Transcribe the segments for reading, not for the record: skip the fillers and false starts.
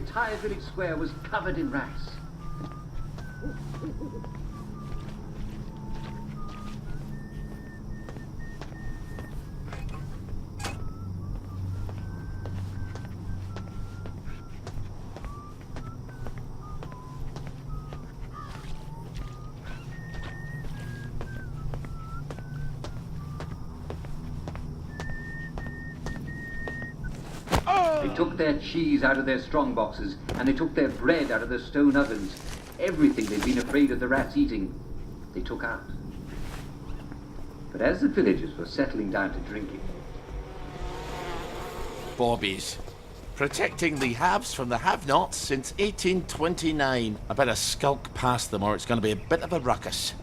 entire village square was covered in rats. They took their cheese out of their strong boxes, and they took their bread out of their stone ovens. Everything they'd been afraid of the rats eating, they took out. But as the villagers were settling down to drinking... Bobbies. Protecting the haves from the have-nots since 1829. I better skulk past them or it's going to be a bit of a ruckus.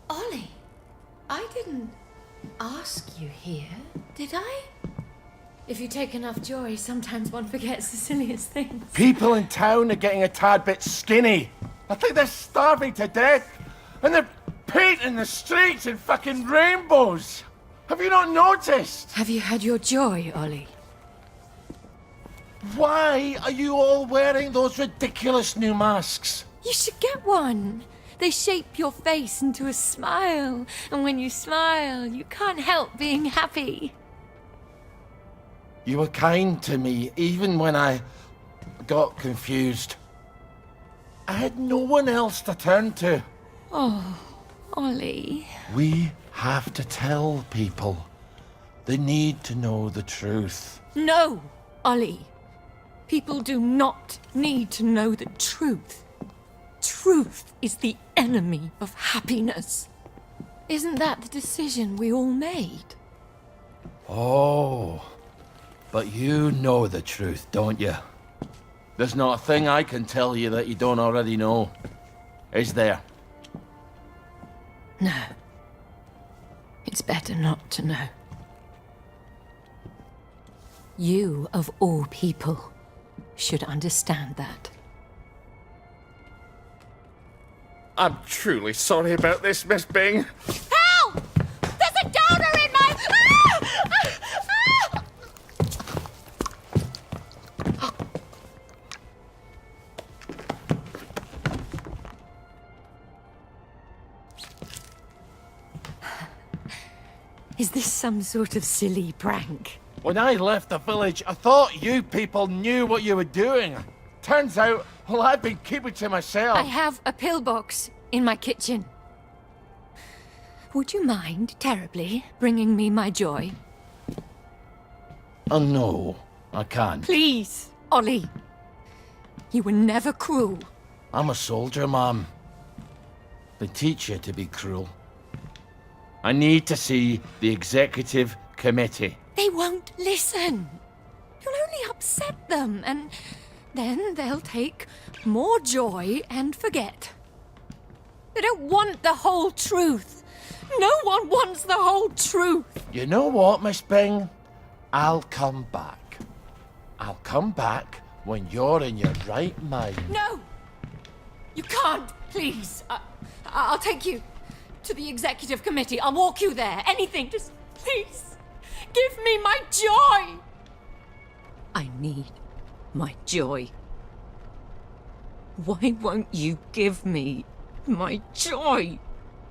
Ollie, I didn't ask you here, did I? If you take enough joy, sometimes one forgets the silliest things. People in town are getting a tad bit skinny. I think they're starving to death. And they're painting the streets in fucking rainbows. Have you not noticed? Have you had your joy, Ollie? Why are you all wearing those ridiculous new masks? You should get one. They shape your face into a smile. And when you smile, you can't help being happy. You were kind to me even when I got confused. I had no one else to turn to. Oh, Ollie. We have to tell people. They need to know the truth. No, Ollie. People do not need to know the truth. Truth is the enemy of happiness. Isn't that the decision we all made? Oh, but you know the truth, don't you? There's not a thing I can tell you that you don't already know. Is there? No. It's better not to know. You, of all people, should understand that. I'm truly sorry about this, Miss Bing. Help! There's a donor in my... Is this some sort of silly prank? When I left the village, I thought you people knew what you were doing. Turns out, well, I've been keeping to myself. I have a pillbox in my kitchen. Would you mind terribly bringing me my joy? Oh, no, I can't. Please, Ollie. You were never cruel. I'm a soldier, Mom. They teach you to be cruel. I need to see the executive committee. They won't listen. You'll only upset them, and then they'll take more joy and forget. They don't want the whole truth. No one wants the whole truth. You know what, Miss Bing? I'll come back. I'll come back when you're in your right mind. No! You can't, please. I'll take you to the executive committee. I'll walk you there. Anything. Just please give me my joy. I need my joy. Why won't you give me my joy?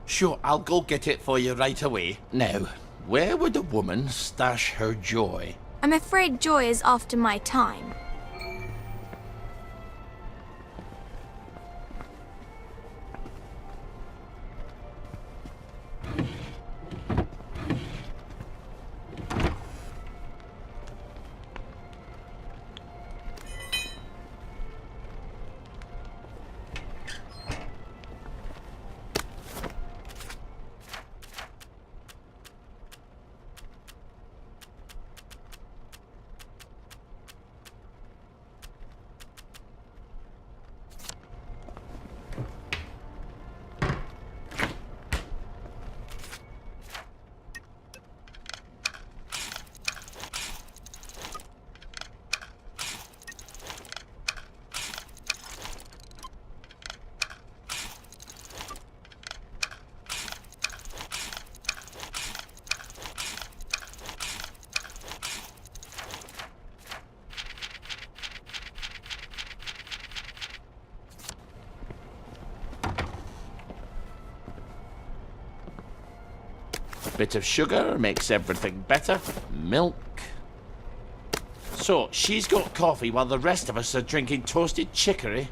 Sure, I'll go get it for you right away. Now, where would a woman stash her joy? I'm afraid joy is after my time. Bit of sugar makes everything better. Milk. So, she's got coffee while the rest of us are drinking toasted chicory.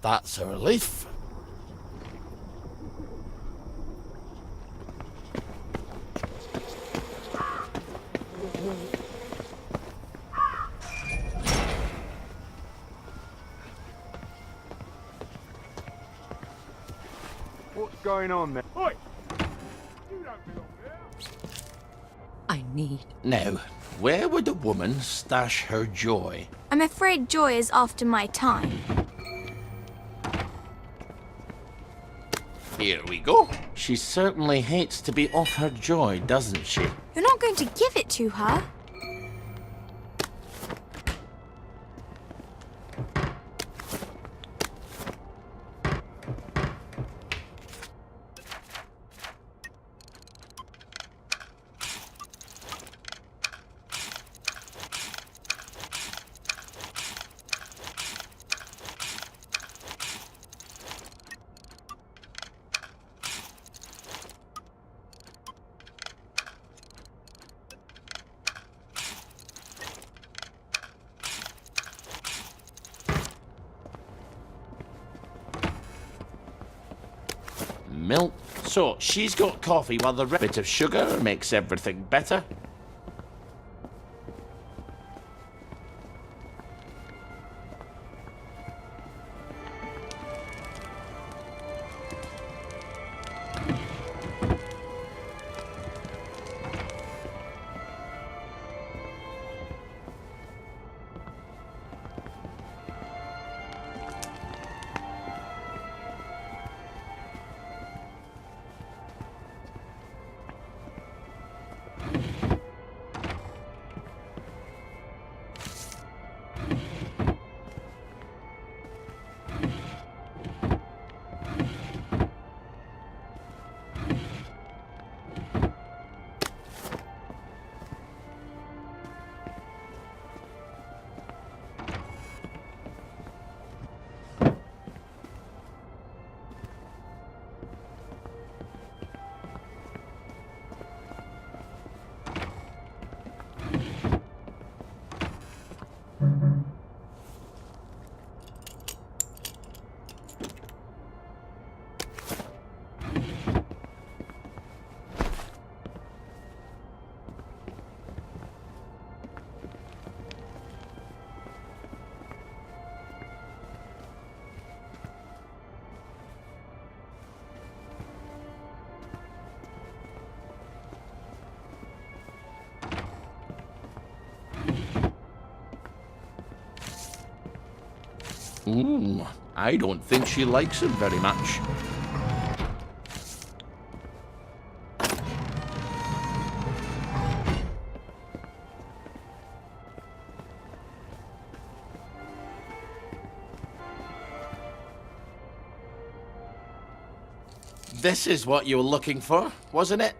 That's a relief. What's going on there? Oi! You don't belong there. I need. Now, where would a woman stash her joy? I'm afraid Joy is after my time. Here we go. She certainly hates to be off her joy, doesn't she? You're not going to give it to her? Milk. So, she's got coffee while the bit of sugar makes everything better. I don't think she likes him very much. This is what you were looking for, wasn't it?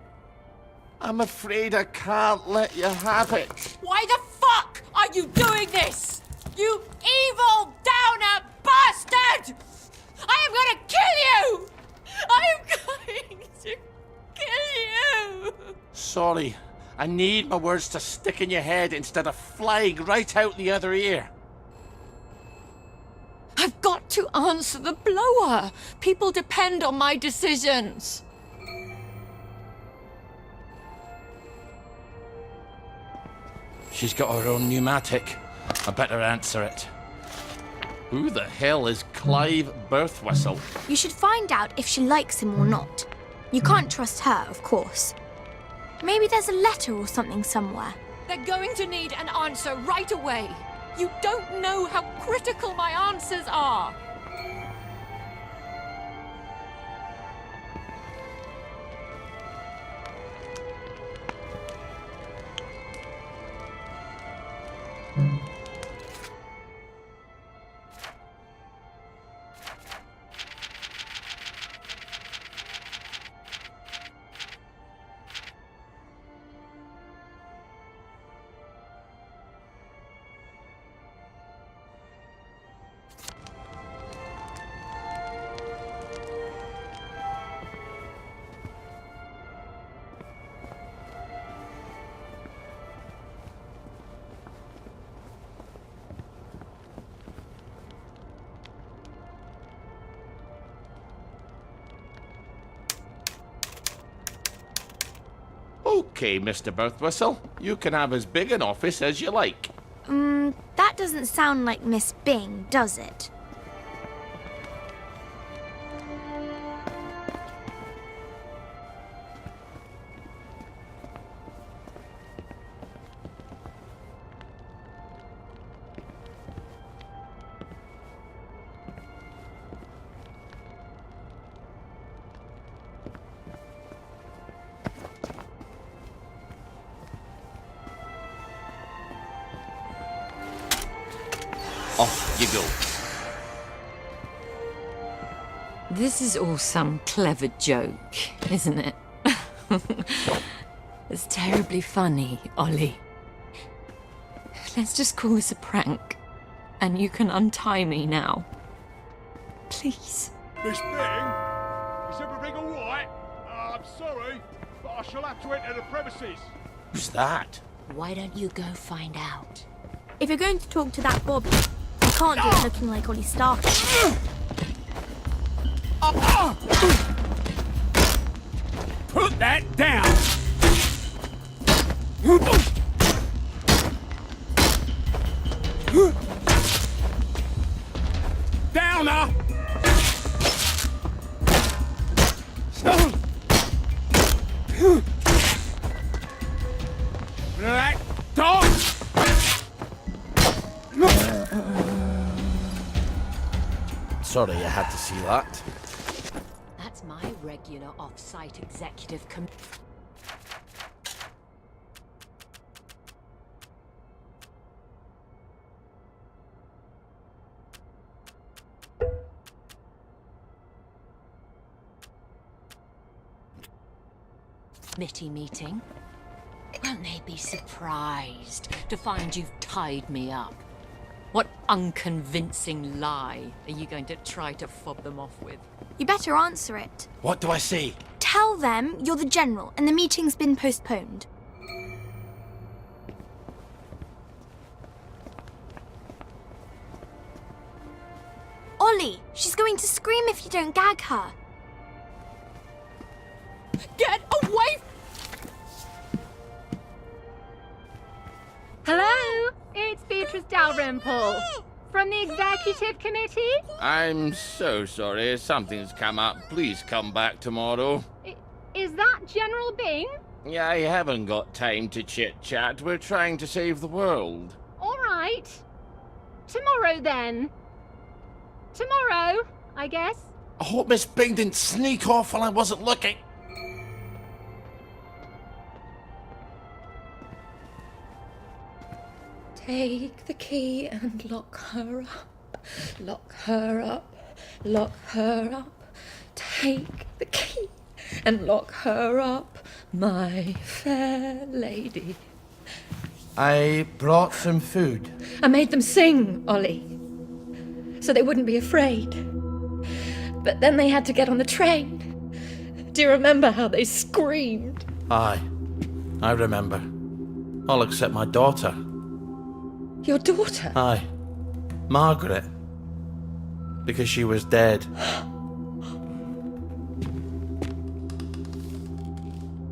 I'm afraid I can't let you have it. Why the fuck are you doing this? You evil downer bastard! I am gonna kill you! I am going to kill you! Sorry, I need my words to stick in your head instead of flying right out the other ear. I've got to answer the blower. People depend on my decisions. She's got her own pneumatic. I better answer it. Who the hell is Clive Birthwhistle? You should find out if she likes him or not. You can't trust her, of course. Maybe there's a letter or something somewhere. They're going to need an answer right away. You don't know how critical my answers are. Okay, Mr. Birthwhistle, you can have as big an office as you like. That doesn't sound like Miss Bing, does it? Off you go. This is all some clever joke, isn't it? It's terribly funny, Ollie. Let's just call this a prank, and you can untie me now. Please. Miss Bing? Is everything all right? I'm sorry, but I shall have to enter the premises. Who's that? Why don't you go find out? If you're going to talk to that Bobby, you can't do it looking like Ollie Starkey. Put that down! Downer! That dog! Sorry, I had to see that. That's my regular off-site executive committee meeting. Won't they be surprised to find you've tied me up? What unconvincing lie are you going to try to fob them off with? You better answer it. What do I say? Tell them you're the general and the meeting's been postponed. Ollie, she's going to scream if you don't gag her. Get away! Hello, it's Beatrice Dalrymple from the Executive Committee. I'm so sorry, something's come up. Please come back tomorrow. Is that General Bing? Yeah, I haven't got time to chit-chat. We're trying to save the world. All right. Tomorrow then. Tomorrow, I guess. I hope Miss Bing didn't sneak off while I wasn't looking. Take the key and lock her up. Lock her up. Lock her up. Take the key and lock her up, my fair lady. I brought some food. I made them sing, Ollie, so they wouldn't be afraid. But then they had to get on the train. Do you remember how they screamed? Aye, I remember. All except my daughter. Your daughter? Aye, Margaret. Because she was dead.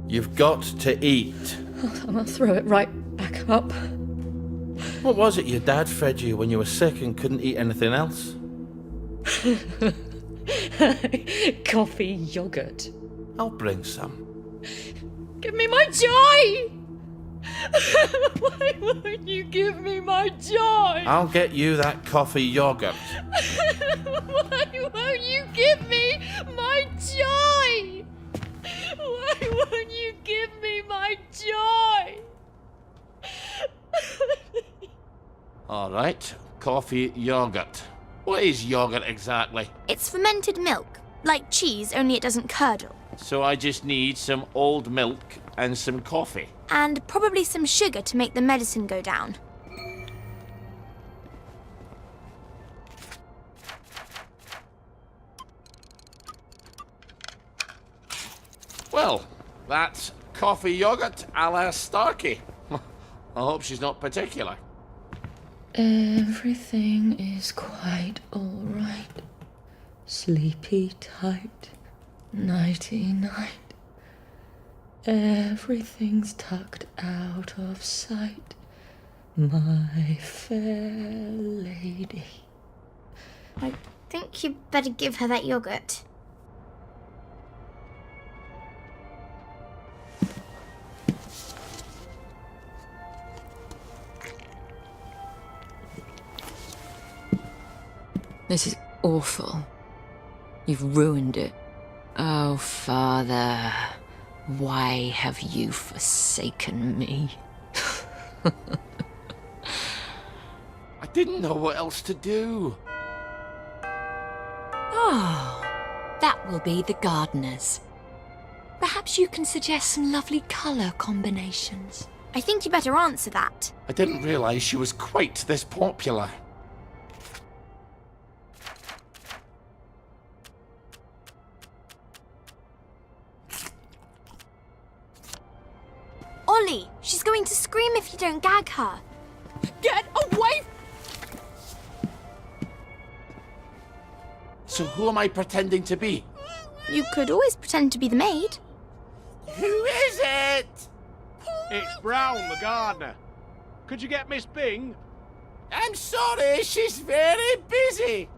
You've got to eat. I'm gonna throw it right back up. What was it your dad fed you when you were sick and couldn't eat anything else? Coffee yogurt. I'll bring some. Give me my joy! Why won't you give me my joy? I'll get you that coffee yogurt. Why won't you give me my joy? Why won't you give me my joy? All right, coffee yogurt. What is yogurt exactly? It's fermented milk, like cheese, only it doesn't curdle. So I just need some old milk and some coffee. And probably some sugar to make the medicine go down. Well, that's coffee yogurt a la Starkey. I hope she's not particular. Everything is quite all right. Sleepy tight, nighty night. Everything's tucked out of sight, my fair lady. I think you'd better give her that yogurt. This is awful. You've ruined it. Oh, Father, why have you forsaken me? I didn't know what else to do. Oh, that will be the gardeners. Perhaps you can suggest some lovely colour combinations. I think you better answer that. I didn't realise she was quite this popular. Ollie, she's going to scream if you don't gag her. Get away! So who am I pretending to be? You could always pretend to be the maid. Who is it? It's Brown, the gardener. Could you get Miss Bing? I'm sorry, she's very busy.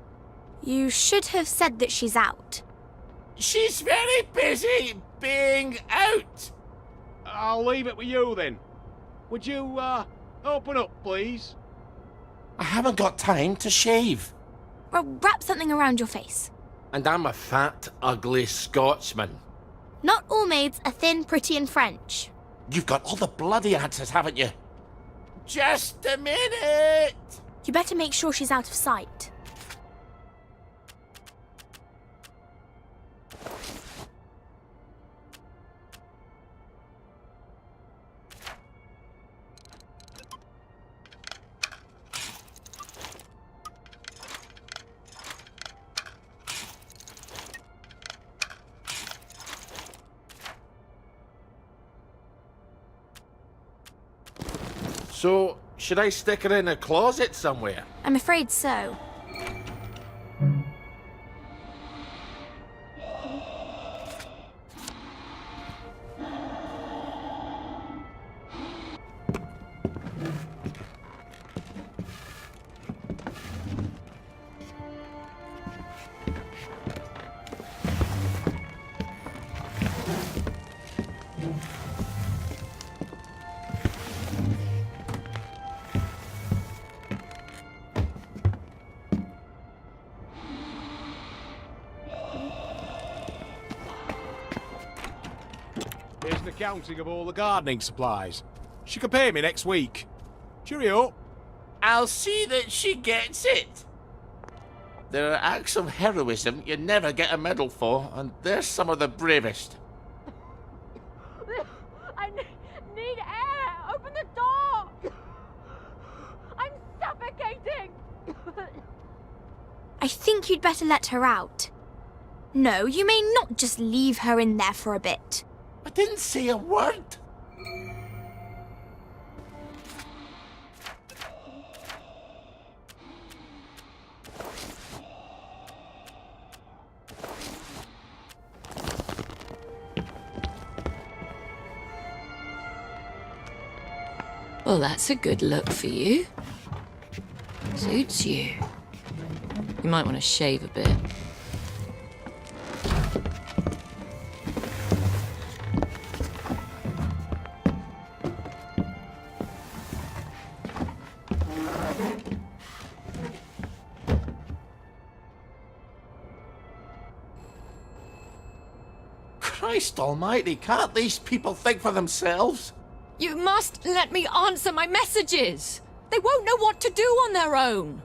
You should have said that she's out. She's very busy being out. I'll leave it with you then. Would you, open up, please? I haven't got time to shave. Well, wrap something around your face. And I'm a fat, ugly Scotsman. Not all maids are thin, pretty, and French. You've got all the bloody answers, haven't you? Just a minute! You better make sure she's out of sight. So, should I stick her in a closet somewhere? I'm afraid so. Here's an accounting of all the gardening supplies. She can pay me next week. Cheerio. I'll see that she gets it. There are acts of heroism you never get a medal for, and they're some of the bravest. I need air! Open the door! I'm suffocating! I think you'd better let her out. No, you may not just leave her in there for a bit. I didn't say a word. Well, that's a good look for you. Suits you. You might want to shave a bit. Christ almighty, can't these people think for themselves? You must let me answer my messages. They won't know what to do on their own.